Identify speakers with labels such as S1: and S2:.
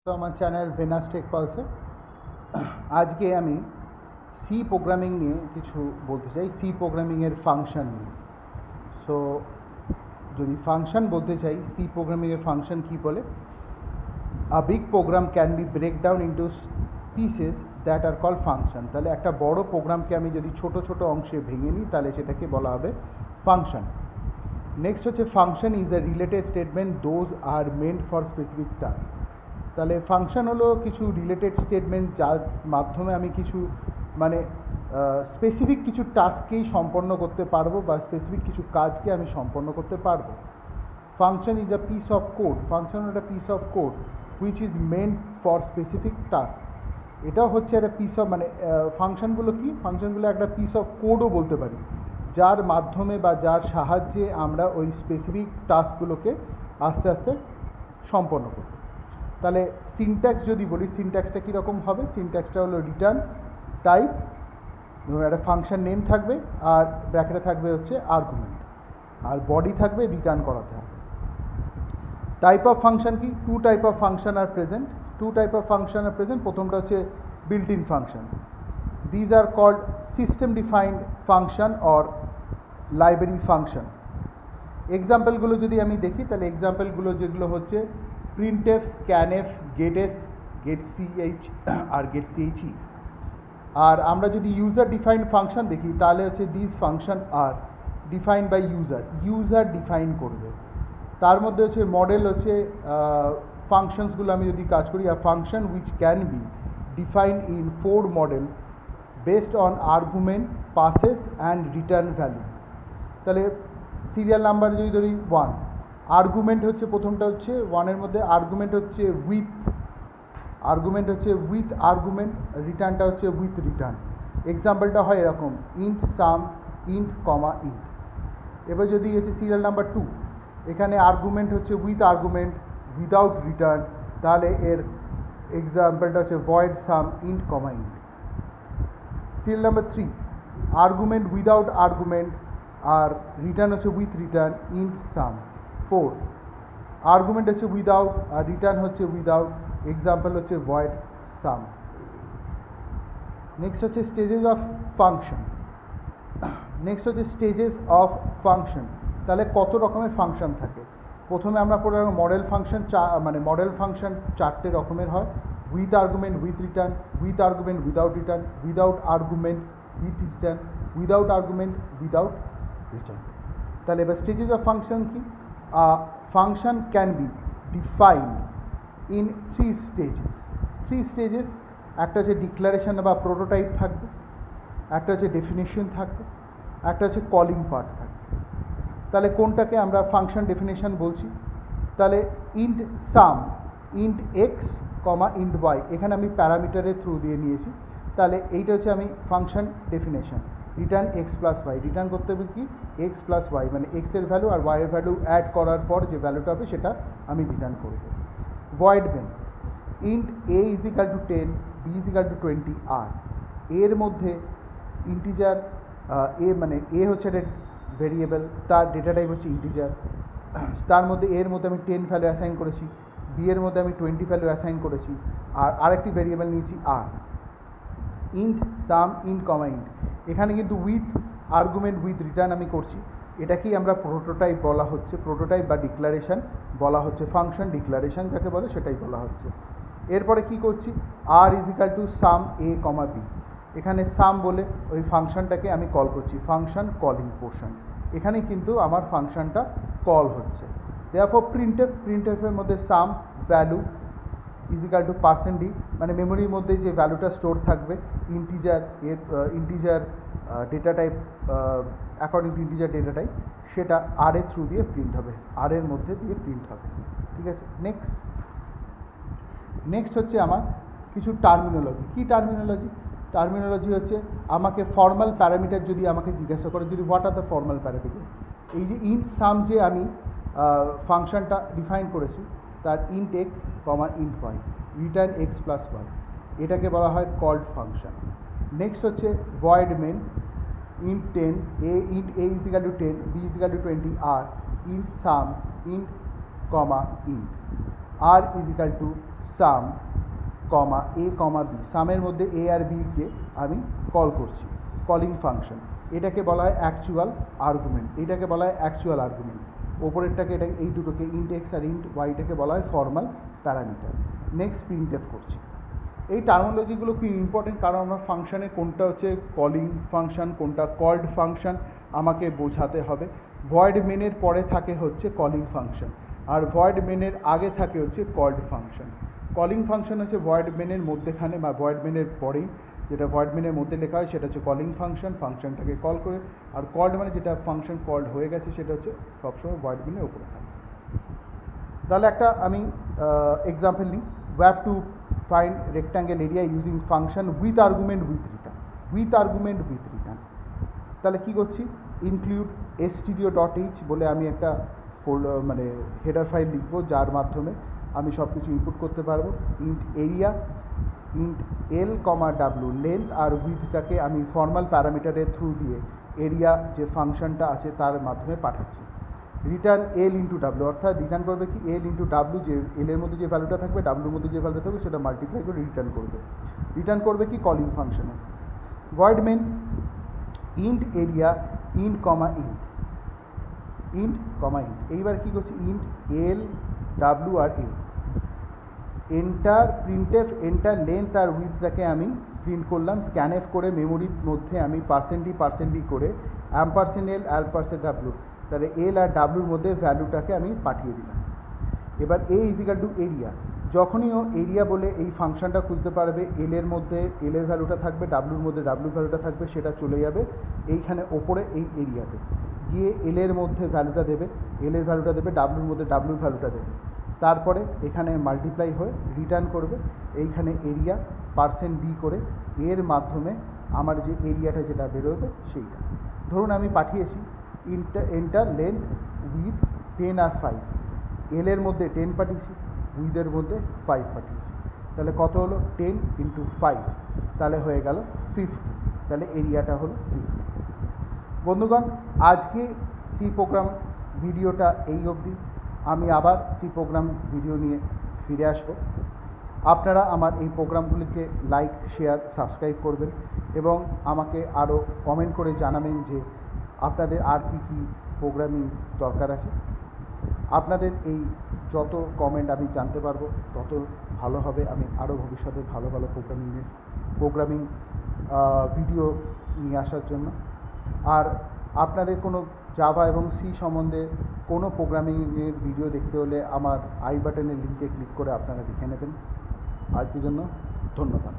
S1: তো আমার channel venous take পালসে আজকে আমি সি প্রোগ্রামিং নিয়ে কিছু বলতে চাই। সি প্রোগ্রামিংয়ের ফাংশন নিয়ে। সো যদি ফাংশন বলতে চাই, সি প্রোগ্রামিংয়ের ফাংশন কী বলে, a big program can be break down into pieces that are call function. তাহলে একটা বড় প্রোগ্রামকে আমি যদি ছোট ছোট অংশে ভেঙে নিই তাহলে সেটাকে বলা হবে ফাংশন। নেক্সট হচ্ছে function is a related statement those are meant for specific task. তাহলে ফাংশন হলো কিছু রিলেটেড স্টেটমেন্ট যার মাধ্যমে আমি কিছু স্পেসিফিক কিছু টাস্ককেই সম্পন্ন করতে পারবো বা স্পেসিফিক কিছু কাজকে আমি সম্পন্ন করতে পারবো। Function is a piece of code. Function একটা piece of code which is meant for specific task. এটাও হচ্ছে একটা পিস অফ ফাংশনগুলো কি, ফাংশনগুলো একটা পিস অফ কোডও বলতে পারি, যার মাধ্যমে বা যার সাহায্যে আমরা ওই স্পেসিফিক টাস্কগুলোকে আস্তে আস্তে সম্পন্ন করি। তাহলে সিনট্যাক্স যদি বলি, সিনট্যাক্সটা কীরকম হবে? সিনট্যাক্সটা হলো রিটার্ন টাইপ, ধরুন একটা ফাংশন নেম থাকবে আর ব্র্যাকেটে থাকবে হচ্ছে আর্গুমেন্ট, আর বডি থাকবে রিটার্ন করাতে হবে। টাইপ অফ ফাংশন কি? Two type of function are present. Two type of function are present. প্রথমটা হচ্ছে built in function. These are called system defined function or library function. এক্সাম্পলগুলো যদি আমি দেখি তাহলে এক্সাম্পলগুলো যেগুলো হচ্ছে প্রিন্টএফ, স্ক্যানএফ, গেটএস, গেটসিএইচ আর গেটসিএইচই। আর আমরা যদি ইউজার ডিফাইন্ড ফাংশন দেখি তাহলে হচ্ছে this function are defined by user. User define করবে। তার মধ্যে হচ্ছে মডেল হচ্ছে ফাংশনসগুলো আমি যদি কাজ করি, আর function which can be defined in 4 model based on argument, passes and return value. তাহলে সিরিয়াল নাম্বার যদি ধরি 1, আর্গুমেন্ট হচ্ছে প্রথমটা হচ্ছে 1-এর মধ্যে আর্গুমেন্ট হচ্ছে উইথ, আর্গুমেন্ট হচ্ছে উইথ আর্গুমেন্ট, রিটার্নটা হচ্ছে উইথ রিটার্ন। এক্সাম্পলটা হয় এরকম, int sum, int comma int. এবার যদি হচ্ছে সিরিয়াল নাম্বার 2, এখানে আর্গুমেন্ট হচ্ছে উইথ আর্গুমেন্ট উইদাউট রিটার্ন, তাহলে এর এক্সাম্পলটা হচ্ছে void sum, int comma int. Serial number 3, argument without argument আর রিটার্ন হচ্ছে with return, int sum. 4, argument হচ্ছে উইদাউট আর রিটার্ন হচ্ছে উইদাউট, এক্সাম্পল হচ্ছে ভয়েড সাম। নেক্সট হচ্ছে স্টেজেস অফ ফাংশন। নেক্সট হচ্ছে স্টেজেস অফ ফাংশন। তাহলে কত রকমের ফাংশন থাকে? প্রথমে আমরা পড়লাম মডেল ফাংশন। মডেল ফাংশন 4টে রকমের হয়, with argument with return, with argument without return, without argument with return, without argument without return. তাহলে এবার স্টেজেস অফ ফাংশন কি? Function can be defined in 3 stages. 3 stages. একটা হচ্ছে ডিক্লারেশন বা prototype থাকবে, একটা হচ্ছে ডেফিনেশন থাকবে, একটা হচ্ছে কলিং পার্ট থাকবে। তাহলে কোনটাকে আমরা ফাংশন ডেফিনেশন বলছি? তাহলে int sum, int x comma int Y, এখানে আমি প্যারামিটারের থ্রু দিয়ে নিয়েছি। তাহলে এইটা হচ্ছে আমি function definition. Return x plus Y, return করতে হবে কি এক্স প্লাস ওয়াই, মানে এক্সের ভ্যালু আর ওয়াইয়ের ভ্যালু অ্যাড করার পর যে ভ্যালুটা হবে সেটা আমি রিটার্ন করব। Void main, int A is equal to 10, B is equal to 20 আর এর মধ্যে ইন্টিজার এ হচ্ছে একটা ভেরিয়েবল, তার ডেটা টাইপ হচ্ছে ইন্টিজার, তার মধ্যে এর মধ্যে আমি 10 ভ্যালু অ্যাসাইন করেছি, বি এর মধ্যে আমি 20 ভ্যালু অ্যাসাইন করেছি, আর আরেকটি ভেরিয়েবল নিয়েছি আর। Int sum, int comma int, এখানে কিন্তু উইথ আর্গুমেন্ট উইথ রিটার্ন আমি করছি। এটাকেই আমরা প্রোটোটাইপ বলা হচ্ছে, প্রোটোটাইপ বা ডিক্লারেশন বলা হচ্ছে। ফাংশন ডিক্লারেশন যাকে বলে সেটাই বলা হচ্ছে। এরপরে কি করছি? R is equal to sum A comma B, এখানে সাম বলে ওই ফাংশনটাকে আমি কল করছি, ফাংশন কলিং পোর্শন। এখানে কিন্তু আমার ফাংশনটা কল হচ্ছে। দেয়ারফর প্রিন্টএফ, প্রিন্টএফের মধ্যে sum value is equal to %d, মানে মেমোরির মধ্যে যে ভ্যালুটা স্টোর থাকবে ইন্টিজার, এর integer data type, according to integer data type, সেটা আর এর থ্রু দিয়ে প্রিন্ট হবে, আর এর মধ্যে দিয়ে প্রিন্ট হবে। ঠিক আছে। নেক্সট হচ্ছে আমার কিছু টার্মিনোলজি। কি টার্মিনোলজি? টার্মিনোলজি হচ্ছে আমাকে ফর্মাল প্যারামিটার যদি আমাকে জিজ্ঞাসা করে, যদি what are the formal parameter, এই যে ইন্ট সাম যে আমি ফাংশনটা ডিফাইন করেছি, তার int x comma int y, return x plus y, এটাকে বলা হয় কল্ড ফাংশন। নেক্সট হচ্ছে void main, int 10, int A is equal to 10, B is equal to 20 আর int sum, int comma int, R is equal to sum comma a comma b, সামের মধ্যে a আর বিকে আমি call করছি, calling function. এটাকে বলা হয় actual argument, এটাকে বলা হয় অ্যাকচুয়াল আর্গুমেন্ট। ওপরেরটাকে এটা, এই দুটোকে ইন্ট এক্স আর ইন্ট ওয়াইটাকে বলা হয় ফর্মাল প্যারামিটার। নেক্সট প্রিন্টএফ করছি। এই টার্মোলজিগুলো খুব ইম্পর্টেন্ট, কারণ আমার ফাংশানে কোনটা হচ্ছে কলিং ফাংশন, কোনটা কল্ড ফাংশন আমাকে বোঝাতে হবে। ভয়েড মেনের পরে থাকে হচ্ছে কলিং ফাংশন, আর ভয়েড মেনের আগে থাকে হচ্ছে কল্ড ফাংশন। কলিং ফাংশন হচ্ছে ভয়েড মেনের মধ্যেখানে বা ভয়েড মেনের পরেই, যেটা ভয়েড মেনের মধ্যে লেখা হয় সেটা হচ্ছে কলিং ফাংশন, ফাংশনটাকে কল করে। আর কল্ড মানে যেটা ফাংশন কল্ড হয়ে গেছে সেটা হচ্ছে সবসময় ভয়েড মেনের ওপরে থাকে। তাহলে একটা আমি এক্সাম্পল নিই। we have to find rectangle area using function with argument with return, with argument with return। তাহলে কী করছি, ইনক্লুড stdio.h বলে আমি একটা মানে হেডার ফাইল লিখবো, যার মাধ্যমে আমি সব কিছু ইনপুট করতে পারবো। ইন্ট এরিয়া, ইন্ট এল কমা ডাব্লু, লেন্থ আর উইথটাকে আমি ফর্মাল প্যারামিটারের থ্রু দিয়ে এরিয়া যে ফাংশনটা আছে তার মাধ্যমে পাঠাচ্ছি। রিটার্ন এল ইন্টু ডাব্লু, অর্থাৎ রিটার্ন করবে কি এল ইন্টু ডাব্লু, যে এলের মধ্যে যে ভ্যালুটা থাকবে ডাব্লুর মধ্যে যে ভ্যালুটা থাকবে সেটা মাল্টিপ্লাই করে রিটার্ন করবে। রিটার্ন করবে কি কলিং ফাংশনে। Void main int area int comma int, int comma int. এইবার কী করছি, ইন্ট এল ডাব্লু আর এ, এন্টার প্রিন্টএফ, এন্টার লেন্থ আর উইথটাকে আমি প্রিন্ট করলাম। স্ক্যানএফ করে মেমোরির মধ্যে আমি পার্সেন্ট করে অ্যাম্পারসেন্ট এল অ্যাম্পারসেন্ট ডাব্লু, তাহলে এল আর ডাব্লুর মধ্যে ভ্যালুটাকে আমি পাঠিয়ে দিলাম। এবার এ ইজিক্যাল টু এরিয়া, যখনই ও এরিয়া বলে এই ফাংশনটা খুঁজতে পারবে, এলের মধ্যে এলের ভ্যালুটা থাকবে, ডাব্লুর মধ্যে ডাব্লুর ভ্যালুটা থাকবে, সেটা চলে যাবে এইখানে ওপরে এই এরিয়াতে গিয়ে এলের মধ্যে ভ্যালুটা দেবে, এলের ভ্যালুটা দেবে, ডাব্লুর মধ্যে ডাব্লুর ভ্যালুটা দেবে। তারপরে এখানে মাল্টিপ্লাই হয়ে রিটার্ন করবে এইখানে এরিয়া পার্সেন্ট বি করে, এর মাধ্যমে আমার যে এরিয়াটা যেটা বেরোবে সেইটা। ধরুন আমি পাঠিয়েছি এন্টার লেন্থ উইথ 10 আর 5, এলের মধ্যে 10 পাঠিয়েছি, উইথের মধ্যে 5 পাঠিয়েছি। তাহলে কত হলো, 10 ইন্টু 5, তাহলে হয়ে গেল 50, তাহলে এরিয়াটা হলো 50। বন্ধুগণ, আজকে সি প্রোগ্রাম ভিডিওটা এই অবধি। আমি আবার সি প্রোগ্রাম ভিডিও নিয়ে ফিরে আসব। আপনারা আমার এই প্রোগ্রামগুলিকে লাইক, শেয়ার, সাবস্ক্রাইব করবেন এবং আমাকে আরও কমেন্ট করে জানাবেন যে আপনাদের আর কী কী প্রোগ্রামিং দরকার আছে। আপনাদের এই যত কমেন্ট আমি জানতে পারবো তত ভালো হবে। আমি আরও ভবিষ্যতে ভালো ভালো প্রোগ্রামিং ভিডিও নিয়ে আসার জন্য। আর আপনাদের কোনো জাভা এবং সি সম্বন্ধে কোনো প্রোগ্রামিংয়ের ভিডিও দেখতে হলে আমার আই বাটনের লিঙ্কে ক্লিক করে আপনারা দেখে নেবেন। আজকের জন্য ধন্যবাদ।